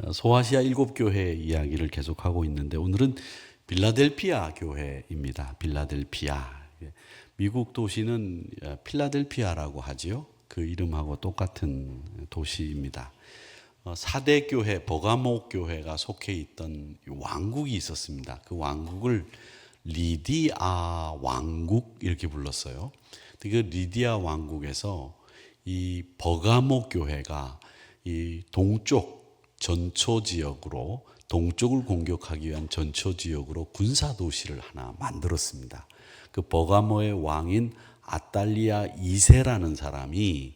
소아시아 7교회 이야기를 계속하고 있는데 오늘은 빌라델피아 교회입니다. 빌라델피아. 미국 도시는 필라델피아라고 하지요. 그 이름하고 똑같은 도시입니다. 4대 교회, 버가모 교회가 속해 있던 왕국이 있었습니다. 그 왕국을 리디아 왕국 이렇게 불렀어요. 그 리디아 왕국에서 이 버가모 교회가 이 동쪽 전초 지역으로 동쪽을 공격하기 위한 전초 지역으로 군사 도시를 하나 만들었습니다. 그 버가모의 왕인 아탈리아 2세라는 사람이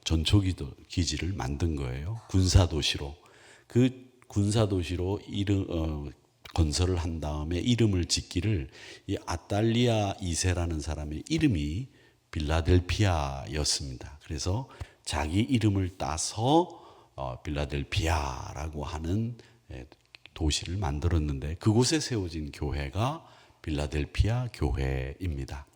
전초 기지를 만든 거예요. 군사 도시로. 그 군사 도시로 건설을 한 다음에 이름을 짓기를 이 아탈리아 2세라는 사람의 이름이 빌라델피아였습니다. 그래서 자기 이름을 따서 빌라델피아라고 하는 도시를 만들었는데 그곳에 세워진 교회가 빌라델피아 교회입니다.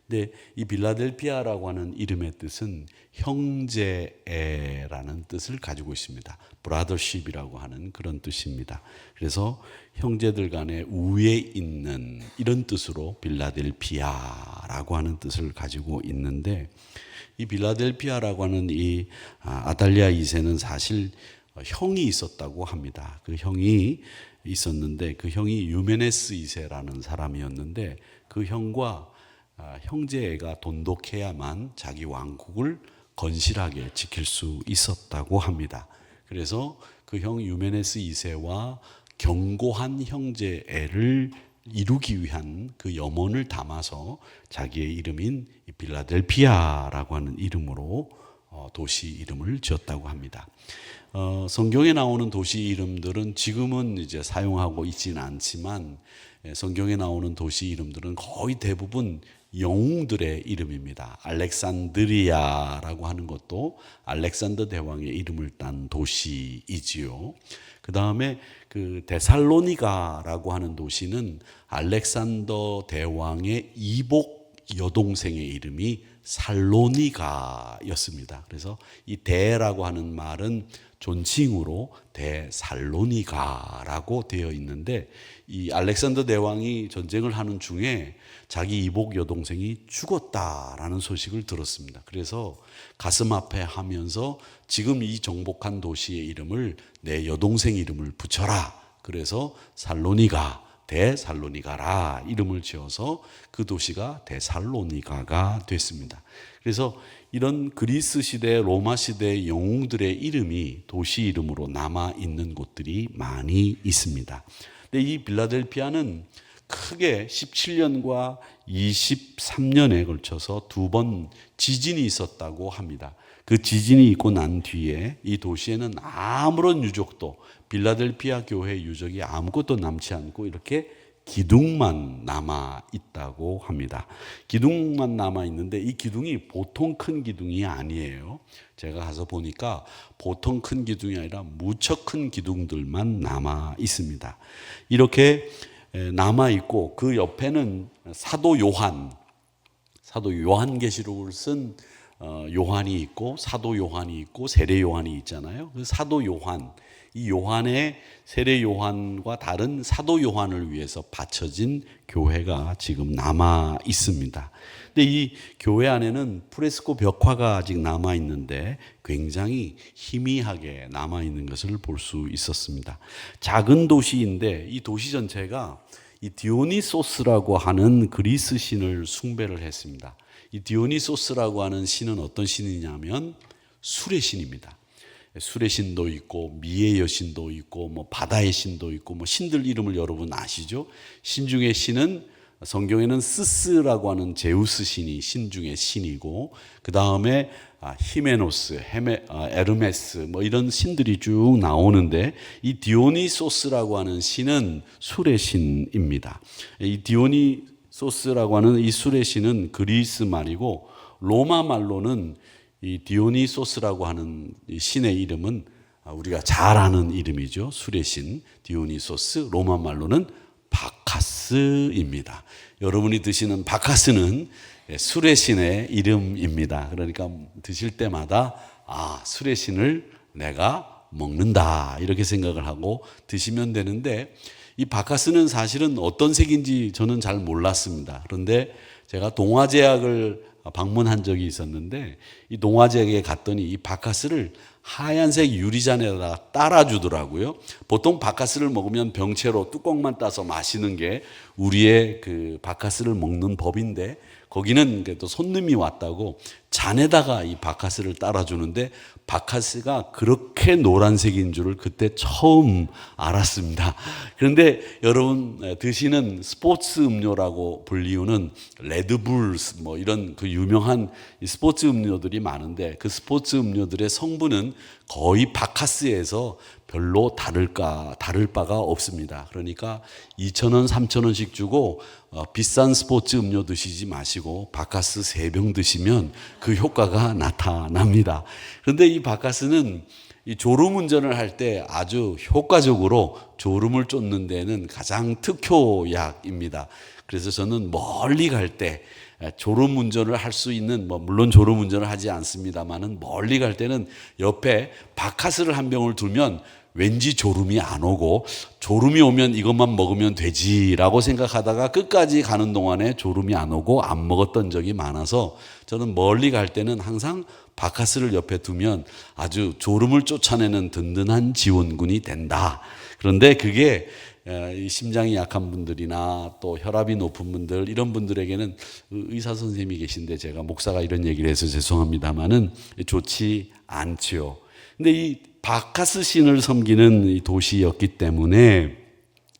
근데 이 빌라델피아라고 하는 이름의 뜻은 형제라는 뜻을 가지고 있습니다. 브라더십이라고 하는 그런 뜻입니다. 그래서 형제들 간에 우애 있는 이런 뜻으로 빌라델피아라고 하는 뜻을 가지고 있는데 이 빌라델피아라고 하는 이 아탈리아 2세는 사실 형이 있었다고 합니다. 그 형이 있었는데 그 형이 유메네스 2세라는 사람이었는데 그 형과 형제애가 돈독해야만 자기 왕국을 건실하게 지킬 수 있었다고 합니다. 그래서 그 형 유메네스 2세와 견고한 형제애를 이루기 위한 그 염원을 담아서 자기의 이름인 빌라델피아라고 하는 이름으로 도시 이름을 지었다고 합니다. 성경에 나오는 도시 이름들은 지금은 이제 사용하고 있지는 않지만 성경에 나오는 도시 이름들은 거의 대부분 영웅들의 이름입니다. 알렉산드리아라고 하는 것도 알렉산더 대왕의 이름을 딴 도시이지요. 그 다음에 그 데살로니가라고 하는 도시는 알렉산더 대왕의 이복 여동생의 이름이 살로니가였습니다. 그래서 이 대라고 하는 말은 존칭으로 데살로니가라고 되어 있는데 이 알렉산더 대왕이 전쟁을 하는 중에 자기 이복 여동생이 죽었다라는 소식을 들었습니다. 그래서 가슴 아파하면서 지금 이 정복한 도시의 이름을 내 여동생 이름을 붙여라. 그래서 살로니가 데살로니가라 이름을 지어서 그 도시가 데살로니가가 됐습니다. 그래서 이런 그리스 시대, 로마 시대 영웅들의 이름이 도시 이름으로 남아 있는 곳들이 많이 있습니다. 근데 이 빌라델피아는 크게 17년과 23년에 걸쳐서 2번 지진이 있었다고 합니다. 그 지진이 있고 난 뒤에 이 도시에는 아무런 유적도 빌라델피아 교회 유적이 아무것도 남지 않고 이렇게 기둥만 남아 있다고 합니다. 기둥만 남아 있는데 이 기둥이 보통 큰 기둥이 아니에요. 제가 가서 보니까 보통 큰 기둥이 아니라 무척 큰 기둥들만 남아 있습니다. 이렇게 남아 있고 그 옆에는 사도 요한계시록을 쓴 요한이 있고 사도 요한이 있고 세례 요한이 있잖아요. 그 사도 요한, 이 요한의 세례 요한과 다른 사도 요한을 위해서 바쳐진 교회가 지금 남아 있습니다. 근데 이 교회 안에는 프레스코 벽화가 아직 남아 있는데 굉장히 희미하게 남아 있는 것을 볼 수 있었습니다. 작은 도시인데 이 도시 전체가 이 디오니소스라고 하는 그리스 신을 숭배를 했습니다. 이 디오니소스라고 하는 신은 어떤 신이냐면 술의 신입니다. 술의 신도 있고 미의 여신도 있고 뭐 바다의 신도 있고 뭐 신들 이름을 여러분 아시죠? 신 중에 신은 성경에는 스스라고 하는 제우스 신이 신 중에 신이고 그 다음에 히메노스, 에르메스 뭐 이런 신들이 쭉 나오는데 이 디오니소스라고 하는 신은 술의 신입니다. 이 디오니소스라고 하는 이 술의 신은 그리스 말이고 로마 말로는 이 디오니소스라고 하는 신의 이름은 우리가 잘 아는 이름이죠. 술의 신 디오니소스, 로마 말로는 바카스입니다. 여러분이 드시는 바카스는 술의 신의 이름입니다. 그러니까 드실 때마다 술의 신을 내가 먹는다 이렇게 생각을 하고 드시면 되는데, 이 바카스는 사실은 어떤 색인지 저는 잘 몰랐습니다. 그런데 제가 동화제약을 방문한 적이 있었는데, 이 동화제약에 갔더니 이 바카스를 하얀색 유리잔에다가 따라주더라고요. 보통 바카스를 먹으면 병채로 뚜껑만 따서 마시는 게 우리의 그 바카스를 먹는 법인데, 거기는 그래도 손님이 왔다고 잔에다가 이 바카스를 따라주는데, 바카스가 그렇게 노란색인 줄을 그때 처음 알았습니다. 그런데 여러분 드시는 스포츠 음료라고 불리우는 레드불스 뭐 이런 그 유명한 스포츠 음료들이 많은데, 그 스포츠 음료들의 성분은 거의 바카스에서 별로 다를 바가 없습니다. 그러니까 2,000원, 3,000원씩 주고 비싼 스포츠 음료 드시지 마시고 바카스 3병 드시면 그 효과가 나타납니다. 그런데 이 바카스는 이 졸음운전을 할 때 아주 효과적으로 졸음을 쫓는 데는 가장 특효약입니다. 그래서 저는 멀리 갈 때 졸음운전을 할 수 있는, 물론 졸음운전을 하지 않습니다만은 멀리 갈 때는 옆에 바카스를 한 병을 두면 왠지 졸음이 안 오고, 졸음이 오면 이것만 먹으면 되지라고 생각하다가 끝까지 가는 동안에 졸음이 안 오고 안 먹었던 적이 많아서, 저는 멀리 갈 때는 항상 바카스를 옆에 두면 아주 졸음을 쫓아내는 든든한 지원군이 된다. 그런데 그게 이 심장이 약한 분들이나 또 혈압이 높은 분들, 이런 분들에게는, 의사 선생님이 계신데 제가 목사가 이런 얘기를 해서 죄송합니다만은 좋지 않지요. 근데 이 바카스 신을 섬기는 이 도시였기 때문에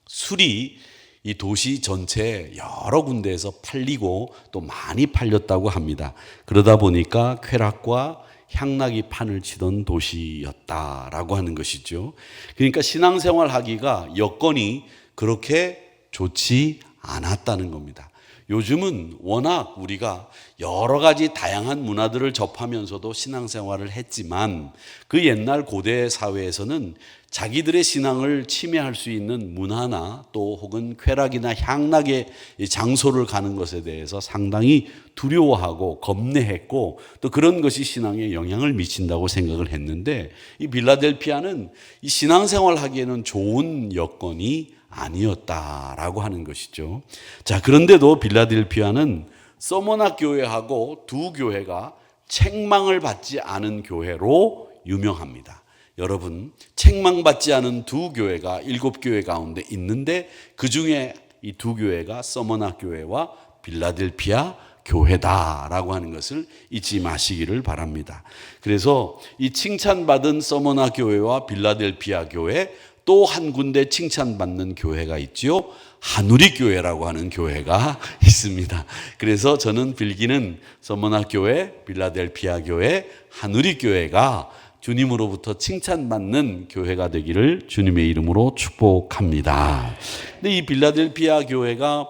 술이 이 도시 전체에 여러 군데에서 팔리고 또 많이 팔렸다고 합니다. 그러다 보니까 쾌락과 향락이 판을 치던 도시였다라고 하는 것이죠. 그러니까 신앙생활 하기가 여건이 그렇게 좋지 않았다는 겁니다. 요즘은 워낙 우리가 여러 가지 다양한 문화들을 접하면서도 신앙생활을 했지만, 그 옛날 고대 사회에서는 자기들의 신앙을 침해할 수 있는 문화나 또 혹은 쾌락이나 향락의 장소를 가는 것에 대해서 상당히 두려워하고 겁내했고, 또 그런 것이 신앙에 영향을 미친다고 생각을 했는데, 이 빌라델피아는 이 신앙생활 하기에는 좋은 여건이 아니었다라고 하는 것이죠. 자, 그런데도 빌라델피아는 서머나 교회하고 두 교회가 책망을 받지 않은 교회로 유명합니다. 여러분, 책망받지 않은 두 교회가 7교회 가운데 있는데, 그 중에 이 두 교회가 서머나 교회와 빌라델피아 교회다라고 하는 것을 잊지 마시기를 바랍니다. 그래서 이 칭찬받은 서머나 교회와 빌라델피아 교회, 또 한 군데 칭찬받는 교회가 있지요. 하누리 교회라고 하는 교회가 있습니다. 그래서 저는 빌기는 서머나 교회, 빌라델피아 교회, 하누리 교회가 주님으로부터 칭찬받는 교회가 되기를 주님의 이름으로 축복합니다. 근데 이 빌라델피아 교회가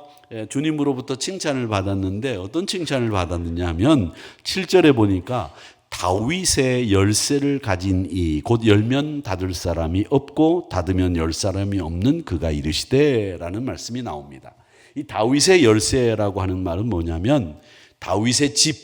주님으로부터 칭찬을 받았는데, 어떤 칭찬을 받았느냐 하면 7절에 보니까 다윗의 열쇠를 가진 이, 곧 열면 닫을 사람이 없고 닫으면 열 사람이 없는 그가 이르시되 라는 말씀이 나옵니다. 이 다윗의 열쇠라고 하는 말은 뭐냐면, 다윗의 집,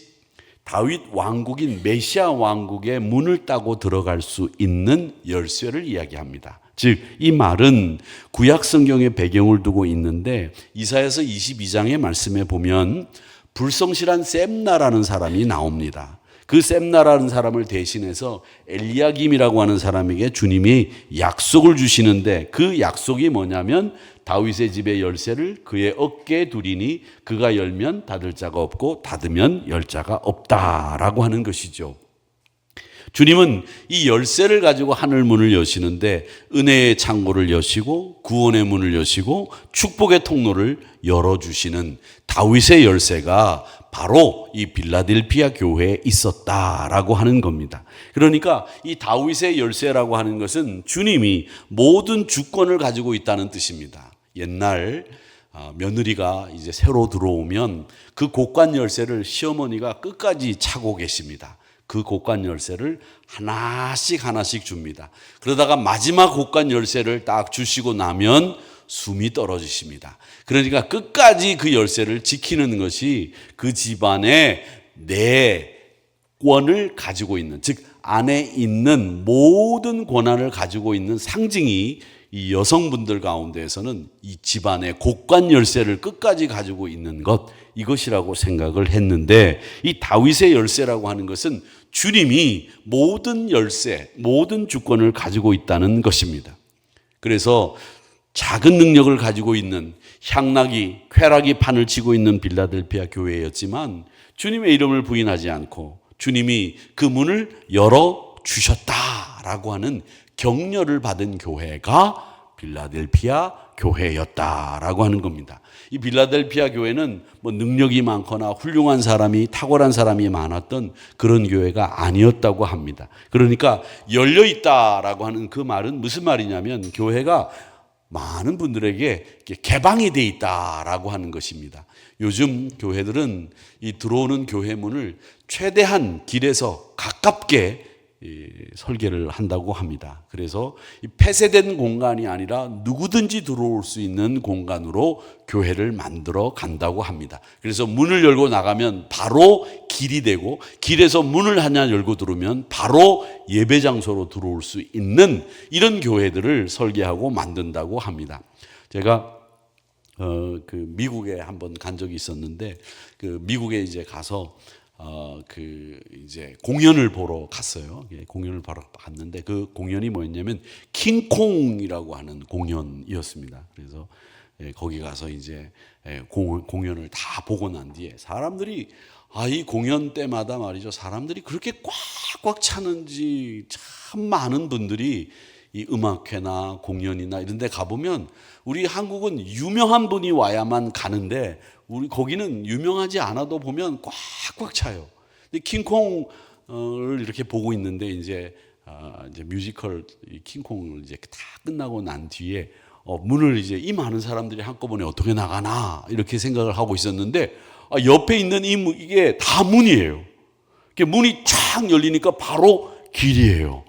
다윗 왕국인 메시아 왕국의 문을 따고 들어갈 수 있는 열쇠를 이야기합니다. 즉, 이 말은 구약 성경의 배경을 두고 있는데, 이사야서 22장의 말씀에 보면 불성실한 셈나라는 사람이 나옵니다. 그 셈나라는 사람을 대신해서 엘리야김이라고 하는 사람에게 주님이 약속을 주시는데, 그 약속이 뭐냐면 다윗의 집의 열쇠를 그의 어깨에 두리니 그가 열면 닫을 자가 없고 닫으면 열 자가 없다라고 하는 것이죠. 주님은 이 열쇠를 가지고 하늘 문을 여시는데, 은혜의 창고를 여시고 구원의 문을 여시고 축복의 통로를 열어주시는 다윗의 열쇠가 바로 이 빌라델피아 교회에 있었다라고 하는 겁니다. 그러니까 이 다윗의 열쇠라고 하는 것은 주님이 모든 주권을 가지고 있다는 뜻입니다. 옛날 며느리가 이제 새로 들어오면 그 곳간 열쇠를 시어머니가 끝까지 차고 계십니다. 그 곳간 열쇠를 하나씩 줍니다. 그러다가 마지막 곳간 열쇠를 딱 주시고 나면 숨이 떨어지십니다. 그러니까 끝까지 그 열쇠를 지키는 것이 그 집안의 내권을 가지고 있는, 즉 안에 있는 모든 권한을 가지고 있는 상징이 이 여성분들 가운데에서는 이 집안의 곡관 열쇠를 끝까지 가지고 있는 것, 이것이라고 생각을 했는데, 이 다윗의 열쇠라고 하는 것은 주님이 모든 열쇠, 모든 주권을 가지고 있다는 것입니다. 그래서 작은 능력을 가지고 있는 향락이, 쾌락이 판을 치고 있는 빌라델피아 교회였지만 주님의 이름을 부인하지 않고 주님이 그 문을 열어주셨다라고 하는 격려를 받은 교회가 빌라델피아 교회였다라고 하는 겁니다. 이 빌라델피아 교회는 뭐 능력이 많거나 훌륭한 사람이, 탁월한 사람이 많았던 그런 교회가 아니었다고 합니다. 그러니까 열려있다라고 하는 그 말은 무슨 말이냐면 교회가 많은 분들에게 개방이 돼 있다라고 하는 것입니다. 요즘 교회들은 이 들어오는 교회 문을 최대한 길에서 가깝게 설계를 한다고 합니다. 그래서 이 폐쇄된 공간이 아니라 누구든지 들어올 수 있는 공간으로 교회를 만들어 간다고 합니다. 그래서 문을 열고 나가면 바로 길이 되고, 길에서 문을 하나 열고 들어오면 바로 예배 장소로 들어올 수 있는 이런 교회들을 설계하고 만든다고 합니다. 제가 그 미국에 한번 간 적이 있었는데, 그 미국에 이제 가서 이제 공연을 보러 갔어요. 공연을 보러 갔는데 그 공연이 뭐였냐면 킹콩이라고 하는 공연이었습니다. 그래서 거기 가서 이제 공연을 다 보고 난 뒤에 사람들이, 이 공연 때마다 말이죠, 사람들이 그렇게 꽉꽉 차는지, 참 많은 분들이 이 음악회나 공연이나 이런 데 가보면, 우리 한국은 유명한 분이 와야만 가는데 우리 거기는 유명하지 않아도 보면 꽉꽉 차요. 근데 킹콩을 이렇게 보고 있는데 이제 뮤지컬 킹콩을 이제 다 끝나고 난 뒤에 문을 이제 이 많은 사람들이 한꺼번에 어떻게 나가나 이렇게 생각을 하고 있었는데, 옆에 있는 이게 다 문이에요. 문이 쫙 열리니까 바로 길이에요.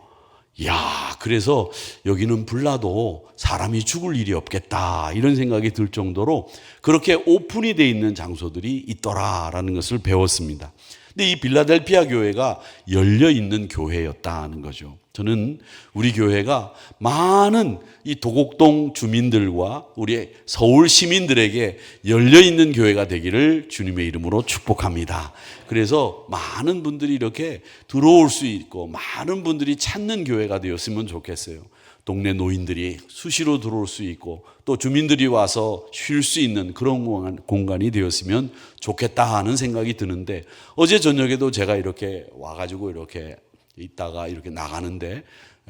야, 그래서 여기는 불나도 사람이 죽을 일이 없겠다, 이런 생각이 들 정도로 그렇게 오픈이 돼 있는 장소들이 있더라라는 것을 배웠습니다. 근데 이 빌라델피아 교회가 열려 있는 교회였다는 거죠. 저는 우리 교회가 많은 이 도곡동 주민들과 우리 서울 시민들에게 열려 있는 교회가 되기를 주님의 이름으로 축복합니다. 그래서 많은 분들이 이렇게 들어올 수 있고 많은 분들이 찾는 교회가 되었으면 좋겠어요. 동네 노인들이 수시로 들어올 수 있고 또 주민들이 와서 쉴 수 있는 그런 공간이 되었으면 좋겠다 하는 생각이 드는데, 어제 저녁에도 제가 이렇게 와가지고 이렇게 있다가 이렇게 나가는데,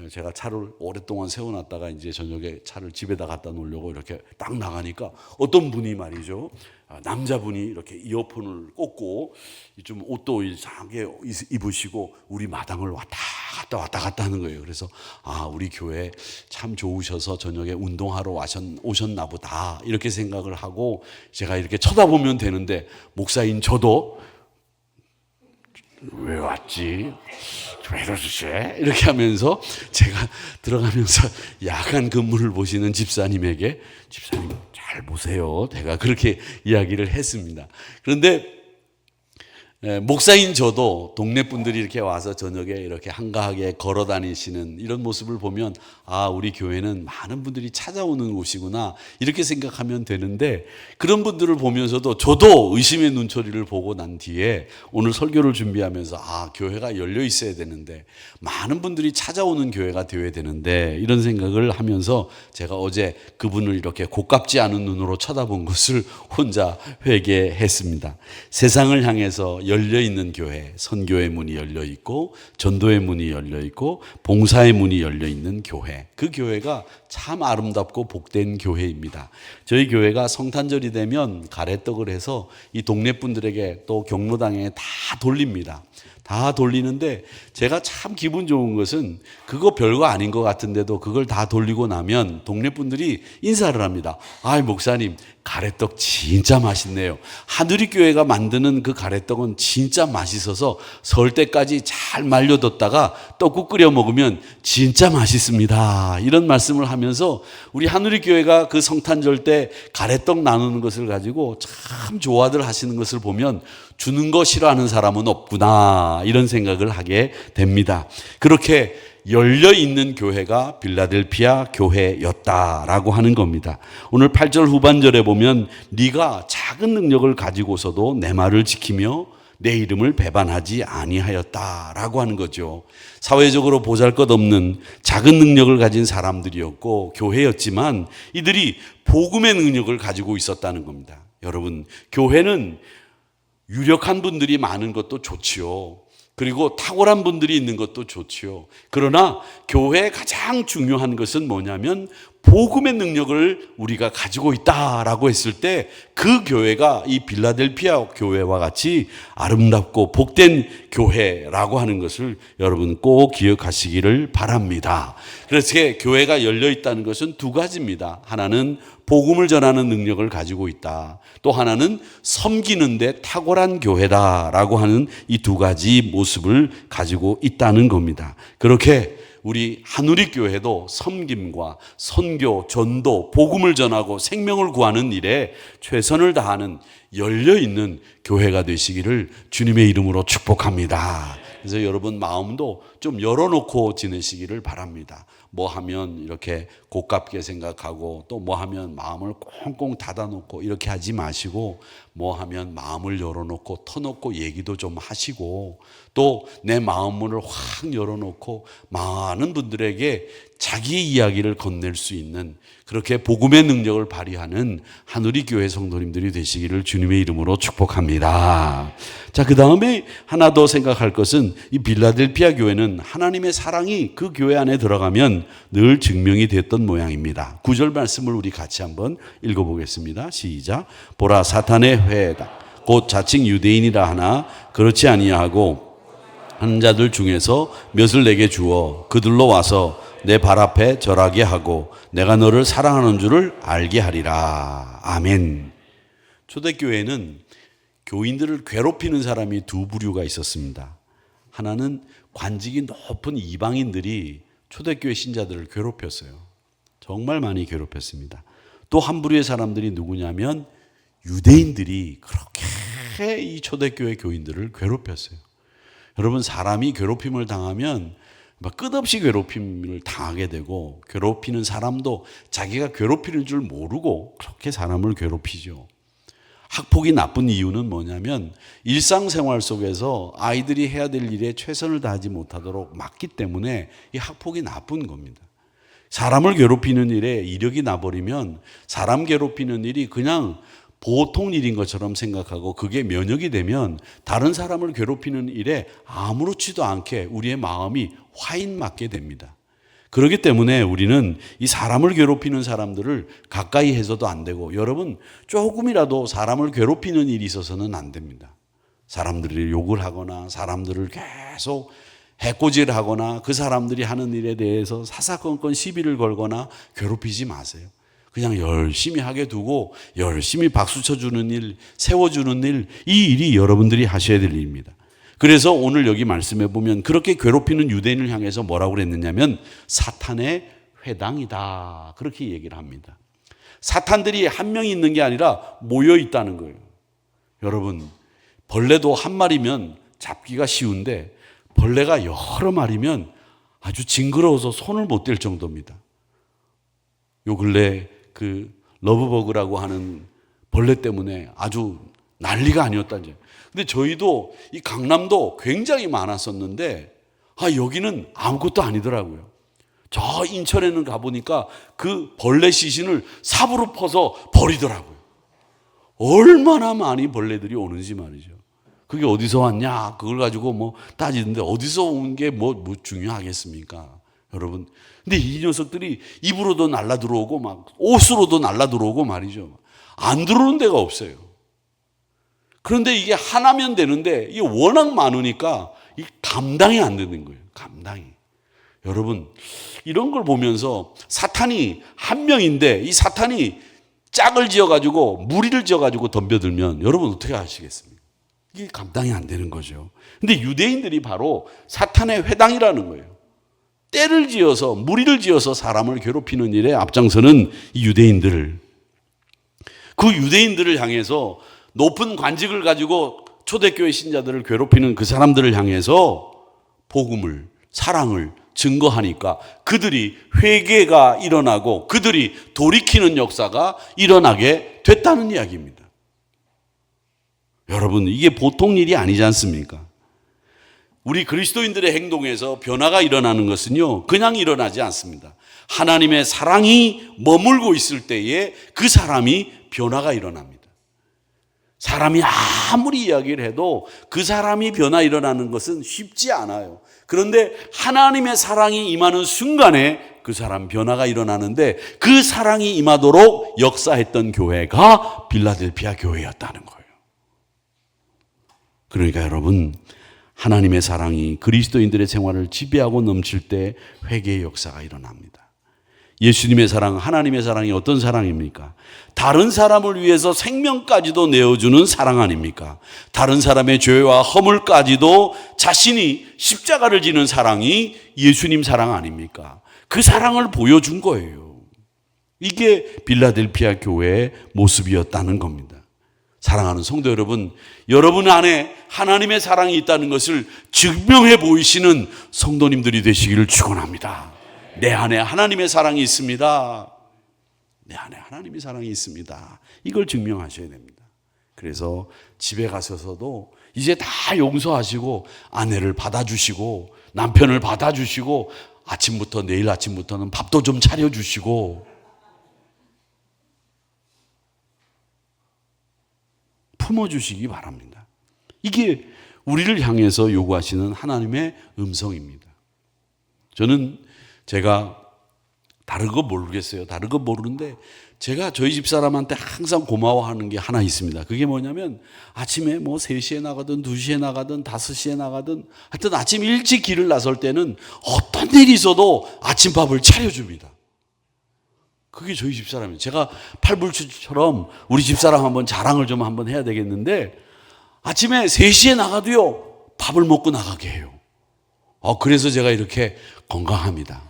제가 차를 오랫동안 세워놨다가 이제 저녁에 차를 집에다 갖다 놓으려고 이렇게 딱 나가니까 어떤 분이 말이죠, 남자분이 이렇게 이어폰을 꽂고 좀 옷도 이상하게 입으시고 우리 마당을 왔다 갔다 하는 거예요. 그래서 우리 교회 참 좋으셔서 저녁에 운동하러 오셨나 보다 이렇게 생각을 하고 제가 이렇게 쳐다보면 되는데, 목사인 저도 왜 왔지? 왜 이러지? 이렇게 하면서 제가 들어가면서 야간 근무를 보시는 집사님에게, 집사님 잘 보세요, 제가 그렇게 이야기를 했습니다. 그런데 목사인 저도 동네 분들이 이렇게 와서 저녁에 이렇게 한가하게 걸어 다니시는 이런 모습을 보면 우리 교회는 많은 분들이 찾아오는 곳이구나 이렇게 생각하면 되는데, 그런 분들을 보면서도 저도 의심의 눈초리를 보고 난 뒤에 오늘 설교를 준비하면서 교회가 열려 있어야 되는데, 많은 분들이 찾아오는 교회가 되어야 되는데, 이런 생각을 하면서 제가 어제 그분을 이렇게 고깝지 않은 눈으로 쳐다본 것을 혼자 회개했습니다. 세상을 향해서 열려있는 교회, 선교의 문이 열려있고 전도의 문이 열려있고 봉사의 문이 열려있는 교회, 그 교회가 참 아름답고 복된 교회입니다. 저희 교회가 성탄절이 되면 가래떡을 해서 이 동네 분들에게 또 경로당에 다 돌립니다. 다 돌리는데 제가 참 기분 좋은 것은 그거 별거 아닌 것 같은데도 그걸 다 돌리고 나면 동네 분들이 인사를 합니다. 목사님 가래떡 진짜 맛있네요. 하누리교회가 만드는 그 가래떡은 진짜 맛있어서 설 때까지 잘 말려뒀다가 떡국 끓여 먹으면 진짜 맛있습니다. 이런 말씀을 하면서 우리 하누리교회가 그 성탄절 때 가래떡 나누는 것을 가지고 참 좋아들 하시는 것을 보면 주는 거 싫어하는 사람은 없구나, 이런 생각을 하게 됩니다. 그렇게 열려있는 교회가 빌라델피아 교회였다라고 하는 겁니다. 오늘 8절 후반절에 보면 네가 작은 능력을 가지고서도 내 말을 지키며 내 이름을 배반하지 아니하였다라고 하는 거죠. 사회적으로 보잘것없는 작은 능력을 가진 사람들이었고 교회였지만 이들이 복음의 능력을 가지고 있었다는 겁니다. 여러분, 교회는 유력한 분들이 많은 것도 좋지요. 그리고 탁월한 분들이 있는 것도 좋지요. 그러나 교회의 가장 중요한 것은 뭐냐면 복음의 능력을 우리가 가지고 있다라고 했을 때 그 교회가 이 빌라델피아 교회와 같이 아름답고 복된 교회라고 하는 것을 여러분 꼭 기억하시기를 바랍니다. 그래서 교회가 열려 있다는 것은 두 가지입니다. 하나는 복음을 전하는 능력을 가지고 있다. 또 하나는 섬기는데 탁월한 교회다라고 하는 이 두 가지 모습을 가지고 있다는 겁니다. 그렇게 우리 한우리교회도 섬김과 선교, 전도, 복음을 전하고 생명을 구하는 일에 최선을 다하는 열려있는 교회가 되시기를 주님의 이름으로 축복합니다. 그래서 여러분 마음도 좀 열어놓고 지내시기를 바랍니다. 뭐 하면 이렇게 고깝게 생각하고 또 뭐 하면 마음을 꽁꽁 닫아놓고 이렇게 하지 마시고 뭐 하면 마음을 열어놓고 터놓고 얘기도 좀 하시고 또 내 마음문을 확 열어놓고 많은 분들에게 자기 이야기를 건넬 수 있는 그렇게 복음의 능력을 발휘하는 한우리교회 성도님들이 되시기를 주님의 이름으로 축복합니다. 자, 그 다음에 하나 더 생각할 것은 이 빌라델피아 교회는 하나님의 사랑이 그 교회 안에 들어가면 늘 증명이 됐던 모양입니다. 9절 말씀을 우리 같이 한번 읽어보겠습니다. 시작. 보라, 사탄의 회다 곧 자칭 유대인이라 하나 그렇지 아니하고 하는 자들 중에서 몇을 내게 주어 그들로 와서 내 발 앞에 절하게 하고 내가 너를 사랑하는 줄을 알게 하리라. 아멘. 초대교회는 교인들을 괴롭히는 사람이 두 부류가 있었습니다. 하나는 관직이 높은 이방인들이 초대교회 신자들을 괴롭혔어요. 정말 많이 괴롭혔습니다. 또 한 부류의 사람들이 누구냐면 유대인들이 그렇게 이 초대교회 교인들을 괴롭혔어요. 여러분, 사람이 괴롭힘을 당하면 끝없이 괴롭힘을 당하게 되고 괴롭히는 사람도 자기가 괴롭히는 줄 모르고 그렇게 사람을 괴롭히죠. 학폭이 나쁜 이유는 뭐냐면 일상생활 속에서 아이들이 해야 될 일에 최선을 다하지 못하도록 막기 때문에 이 학폭이 나쁜 겁니다. 사람을 괴롭히는 일에 이력이 나버리면 사람 괴롭히는 일이 그냥 보통 일인 것처럼 생각하고 그게 면역이 되면 다른 사람을 괴롭히는 일에 아무렇지도 않게 우리의 마음이 화인 맞게 됩니다. 그렇기 때문에 우리는 이 사람을 괴롭히는 사람들을 가까이 해서도 안 되고, 여러분 조금이라도 사람을 괴롭히는 일이 있어서는 안 됩니다. 사람들이 욕을 하거나 사람들을 계속 해코지를 하거나 그 사람들이 하는 일에 대해서 사사건건 시비를 걸거나 괴롭히지 마세요. 그냥 열심히 하게 두고 열심히 박수 쳐주는 일, 세워주는 일, 이 일이 여러분들이 하셔야 될 일입니다. 그래서 오늘 여기 말씀해 보면 그렇게 괴롭히는 유대인을 향해서 뭐라고 그랬느냐면 사탄의 회당이다, 그렇게 얘기를 합니다. 사탄들이 한 명이 있는 게 아니라 모여 있다는 거예요. 여러분, 벌레도 한 마리면 잡기가 쉬운데 벌레가 여러 마리면 아주 징그러워서 손을 못 댈 정도입니다. 요 근래 그 러브버그라고 하는 벌레 때문에 아주 난리가 아니었다죠. 근데 저희도 이 강남도 굉장히 많았었는데 여기는 아무것도 아니더라고요. 저 인천에는 가보니까 그 벌레 시신을 삽으로 퍼서 버리더라고요. 얼마나 많이 벌레들이 오는지 말이죠. 그게 어디서 왔냐 그걸 가지고 뭐 따지는데 어디서 온 게 뭐 중요하겠습니까, 여러분. 근데 이 녀석들이 입으로도 날라 들어오고 막 옷으로도 날라 들어오고 말이죠. 안 들어오는 데가 없어요. 그런데 이게 하나면 되는데 이게 워낙 많으니까 이 감당이 안 되는 거예요. 감당이. 여러분, 이런 걸 보면서 사탄이 한 명인데 이 사탄이 짝을 지어가지고 무리를 지어가지고 덤벼들면 여러분 어떻게 하시겠습니까? 이게 감당이 안 되는 거죠. 근데 유대인들이 바로 사탄의 회당이라는 거예요. 때를 지어서 무리를 지어서 사람을 괴롭히는 일에 앞장서는 이 유대인들을, 그 유대인들을 향해서 높은 관직을 가지고 초대교회 신자들을 괴롭히는 그 사람들을 향해서 복음을, 사랑을 증거하니까 그들이 회개가 일어나고 그들이 돌이키는 역사가 일어나게 됐다는 이야기입니다. 여러분, 이게 보통 일이 아니지 않습니까? 우리 그리스도인들의 행동에서 변화가 일어나는 것은요, 그냥 일어나지 않습니다. 하나님의 사랑이 머물고 있을 때에 그 사람이 변화가 일어납니다. 사람이 아무리 이야기를 해도 그 사람이 변화 일어나는 것은 쉽지 않아요. 그런데 하나님의 사랑이 임하는 순간에 그 사람 변화가 일어나는데, 그 사랑이 임하도록 역사했던 교회가 빌라델피아 교회였다는 거예요. 그러니까 여러분, 하나님의 사랑이 그리스도인들의 생활을 지배하고 넘칠 때 회개의 역사가 일어납니다. 예수님의 사랑, 하나님의 사랑이 어떤 사랑입니까? 다른 사람을 위해서 생명까지도 내어주는 사랑 아닙니까? 다른 사람의 죄와 허물까지도 자신이 십자가를 지는 사랑이 예수님 사랑 아닙니까? 그 사랑을 보여준 거예요. 이게 빌라델피아 교회의 모습이었다는 겁니다. 사랑하는 성도 여러분, 여러분 안에 하나님의 사랑이 있다는 것을 증명해 보이시는 성도님들이 되시기를 축원합니다. 내 안에 하나님의 사랑이 있습니다. 내 안에 하나님의 사랑이 있습니다. 이걸 증명하셔야 됩니다. 그래서 집에 가셔서도 이제 다 용서하시고 아내를 받아주시고 남편을 받아주시고 아침부터, 내일 아침부터는 밥도 좀 차려주시고 품어주시기 바랍니다. 이게 우리를 향해서 요구하시는 하나님의 음성입니다. 저는 제가 다른 거 모르겠어요. 다른 거 모르는데 제가 저희 집사람한테 항상 고마워하는 게 하나 있습니다. 그게 뭐냐면 아침에 뭐 3시에 나가든 2시에 나가든 5시에 나가든 하여튼 아침 일찍 길을 나설 때는 어떤 일이 있어도 아침밥을 차려줍니다. 그게 저희 집사람이에요. 제가 팔불출처럼 우리 집사람 한번 자랑을 좀 한번 해야 되겠는데, 아침에 3시에 나가도요 밥을 먹고 나가게 해요. 그래서 제가 이렇게 건강합니다.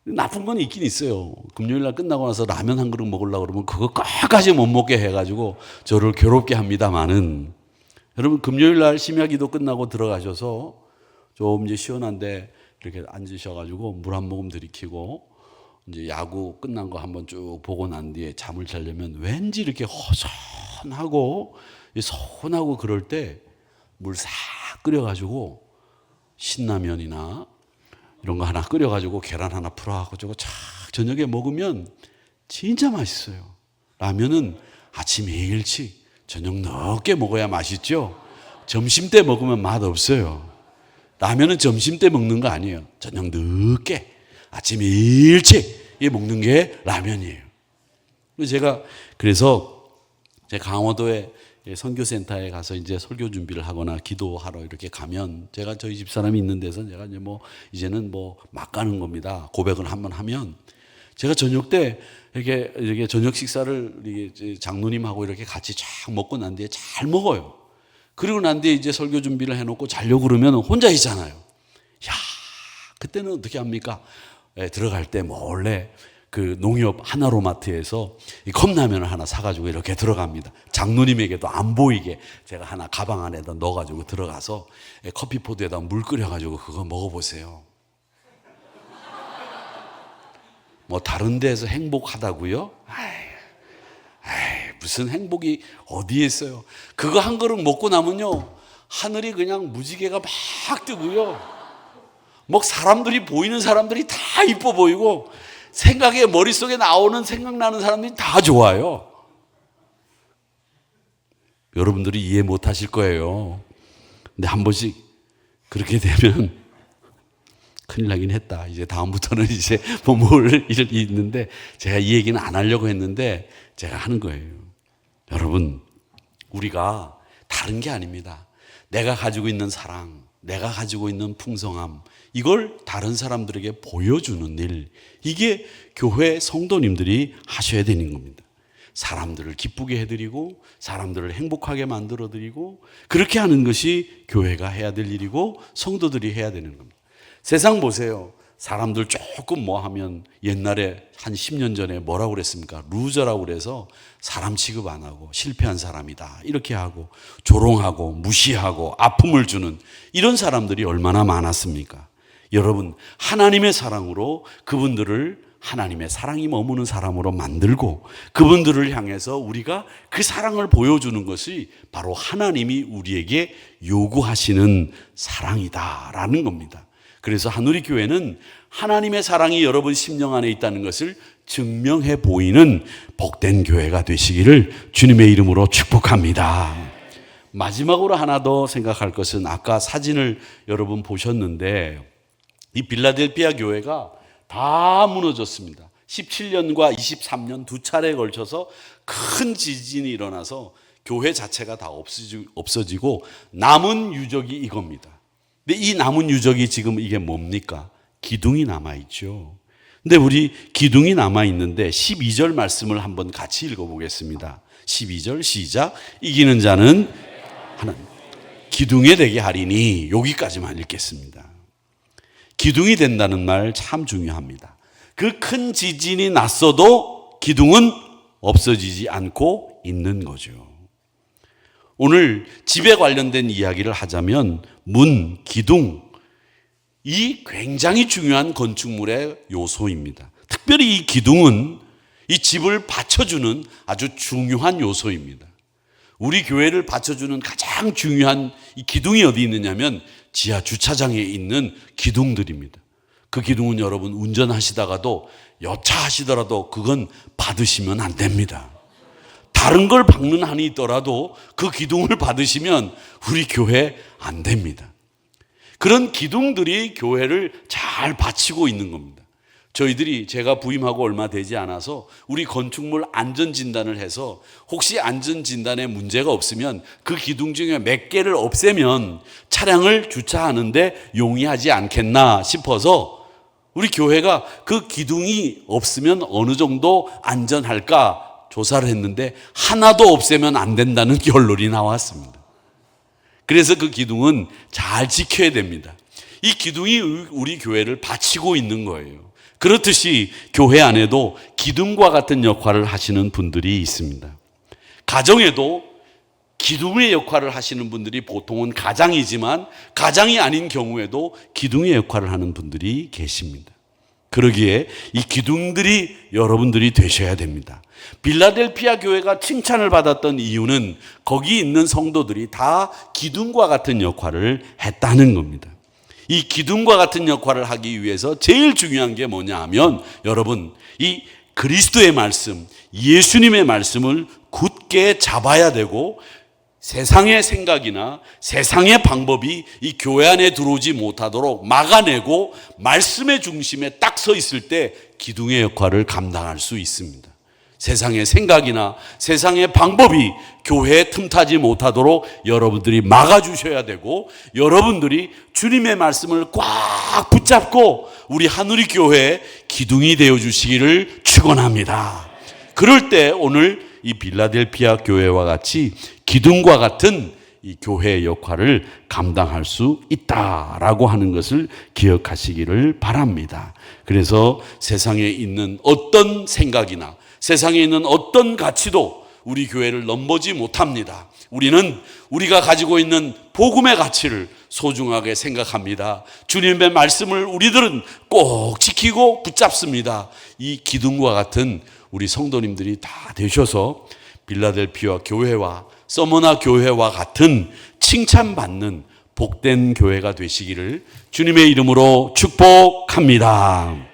나쁜 건 있긴 있어요. 금요일날 끝나고 나서 라면 한 그릇 먹으려고 그러면 그거 끝까지 못 먹게 해가지고 저를 괴롭게 합니다만은, 여러분 금요일날 심야기도 끝나고 들어가셔서 좀 이제 시원한데 이렇게 앉으셔가지고 물 한 모금 들이키고 이제 야구 끝난 거 한번 쭉 보고 난 뒤에 잠을 자려면 왠지 이렇게 허전하고 서운하고 그럴 때 물 싹 끓여가지고 신라면이나 이런 거 하나 끓여가지고 계란 하나 풀어가지고 착 저녁에 먹으면 진짜 맛있어요. 라면은 아침에 일찍 저녁 늦게 먹어야 맛있죠. 점심 때 먹으면 맛 없어요. 라면은 점심 때 먹는 거 아니에요. 저녁 늦게 아침 일찍 먹는 게 라면이에요. 그래서 제가 강원도에 선교센터에 가서 이제 설교 준비를 하거나 기도하러 이렇게 가면, 제가 저희 집사람이 있는 데서 제가 이제 이제는 막 가는 겁니다. 고백을 한번 하면 제가 저녁 때 이렇게 저녁 식사를 이게 장로님하고 이렇게 같이 쫙 먹고 난 뒤에 잘 먹어요. 그리고 난 뒤에 이제 설교 준비를 해놓고 자려고 그러면 혼자 있잖아요. 야, 그때는 어떻게 합니까? 들어갈 때 몰래 그 농협 하나로마트에서 이 컵라면을 하나 사가지고 이렇게 들어갑니다. 장로님에게도 안 보이게 제가 하나 가방 안에다 넣어가지고 들어가서 커피포트에다 물 끓여가지고 그거 먹어보세요. 다른 데서 행복하다고요? 무슨 행복이 어디에 있어요? 그거 한 그릇 먹고 나면요 하늘이 그냥 무지개가 막 뜨고요, 사람들이 보이는 사람들이 다 이뻐 보이고 생각에 머릿속에 생각나는 사람들이 다 좋아요. 여러분들이 이해 못 하실 거예요. 근데 한 번씩 그렇게 되면 큰일 나긴 했다. 이제 다음부터는 이제 뭘 일이 있는데 제가 이 얘기는 안 하려고 했는데 제가 하는 거예요. 여러분, 우리가 다른 게 아닙니다. 내가 가지고 있는 사랑, 내가 가지고 있는 풍성함, 이걸 다른 사람들에게 보여주는 일, 이게 교회 성도님들이 하셔야 되는 겁니다. 사람들을 기쁘게 해드리고 사람들을 행복하게 만들어드리고, 그렇게 하는 것이 교회가 해야 될 일이고 성도들이 해야 되는 겁니다. 세상 보세요. 사람들 조금 뭐 하면 옛날에 한 10년 전에 뭐라고 그랬습니까? 루저라고 그래서 사람 취급 안 하고 실패한 사람이다 이렇게 하고 조롱하고 무시하고 아픔을 주는 이런 사람들이 얼마나 많았습니까? 여러분, 하나님의 사랑으로 그분들을 하나님의 사랑이 머무는 사람으로 만들고 그분들을 향해서 우리가 그 사랑을 보여주는 것이 바로 하나님이 우리에게 요구하시는 사랑이다라는 겁니다. 그래서 한우리교회는 하나님의 사랑이 여러분 심령 안에 있다는 것을 증명해 보이는 복된 교회가 되시기를 주님의 이름으로 축복합니다. 마지막으로 하나 더 생각할 것은 아까 사진을 여러분 보셨는데 이 빌라델피아 교회가 다 무너졌습니다. 17년과 23년 두 차례에 걸쳐서 큰 지진이 일어나서 교회 자체가 다 없어지고 남은 유적이 이겁니다. 근데 이 남은 유적이 지금 이게 뭡니까? 기둥이 남아있죠. 근데 우리 기둥이 남아있는데 12절 말씀을 한번 같이 읽어보겠습니다. 12절 시작. 이기는 자는 하나님 기둥에 되게 하리니, 여기까지만 읽겠습니다. 기둥이 된다는 말 참 중요합니다. 그 큰 지진이 났어도 기둥은 없어지지 않고 있는 거죠. 오늘 집에 관련된 이야기를 하자면 문, 기둥, 이 굉장히 중요한 건축물의 요소입니다. 특별히 이 기둥은 이 집을 받쳐주는 아주 중요한 요소입니다. 우리 교회를 받쳐주는 가장 중요한 이 기둥이 어디 있느냐면 지하 주차장에 있는 기둥들입니다. 그 기둥은 여러분 운전하시다가도 여차하시더라도 그건 받으시면 안 됩니다. 다른 걸 박는 한이 있더라도 그 기둥을 받으시면 우리 교회 안 됩니다. 그런 기둥들이 교회를 잘 받치고 있는 겁니다. 저희들이 제가 부임하고 얼마 되지 않아서 우리 건축물 안전진단을 해서 혹시 안전진단에 문제가 없으면 그 기둥 중에 몇 개를 없애면 차량을 주차하는데 용이하지 않겠나 싶어서 우리 교회가 그 기둥이 없으면 어느 정도 안전할까 조사를 했는데 하나도 없애면 안 된다는 결론이 나왔습니다. 그래서 그 기둥은 잘 지켜야 됩니다. 이 기둥이 우리 교회를 받치고 있는 거예요. 그렇듯이 교회 안에도 기둥과 같은 역할을 하시는 분들이 있습니다. 가정에도 기둥의 역할을 하시는 분들이 보통은 가장이지만 가장이 아닌 경우에도 기둥의 역할을 하는 분들이 계십니다. 그러기에 이 기둥들이 여러분들이 되셔야 됩니다. 빌라델피아 교회가 칭찬을 받았던 이유는 거기 있는 성도들이 다 기둥과 같은 역할을 했다는 겁니다. 이 기둥과 같은 역할을 하기 위해서 제일 중요한 게 뭐냐 하면 여러분 이 그리스도의 말씀, 예수님의 말씀을 굳게 잡아야 되고 세상의 생각이나 세상의 방법이 이 교회 안에 들어오지 못하도록 막아내고 말씀의 중심에 딱 서 있을 때 기둥의 역할을 감당할 수 있습니다. 세상의 생각이나 세상의 방법이 교회에 틈타지 못하도록 여러분들이 막아주셔야 되고 여러분들이 주님의 말씀을 꽉 붙잡고 우리 하누리 교회의 기둥이 되어주시기를 축원합니다. 그럴 때 오늘 이 빌라델피아 교회와 같이 기둥과 같은 이 교회의 역할을 감당할 수 있다라고 하는 것을 기억하시기를 바랍니다. 그래서 세상에 있는 어떤 생각이나 세상에 있는 어떤 가치도 우리 교회를 넘보지 못합니다. 우리는 우리가 가지고 있는 복음의 가치를 소중하게 생각합니다. 주님의 말씀을 우리들은 꼭 지키고 붙잡습니다. 이 기둥과 같은 우리 성도님들이 다 되셔서 빌라델피아 교회와 서머나 교회와 같은 칭찬받는 복된 교회가 되시기를 주님의 이름으로 축복합니다.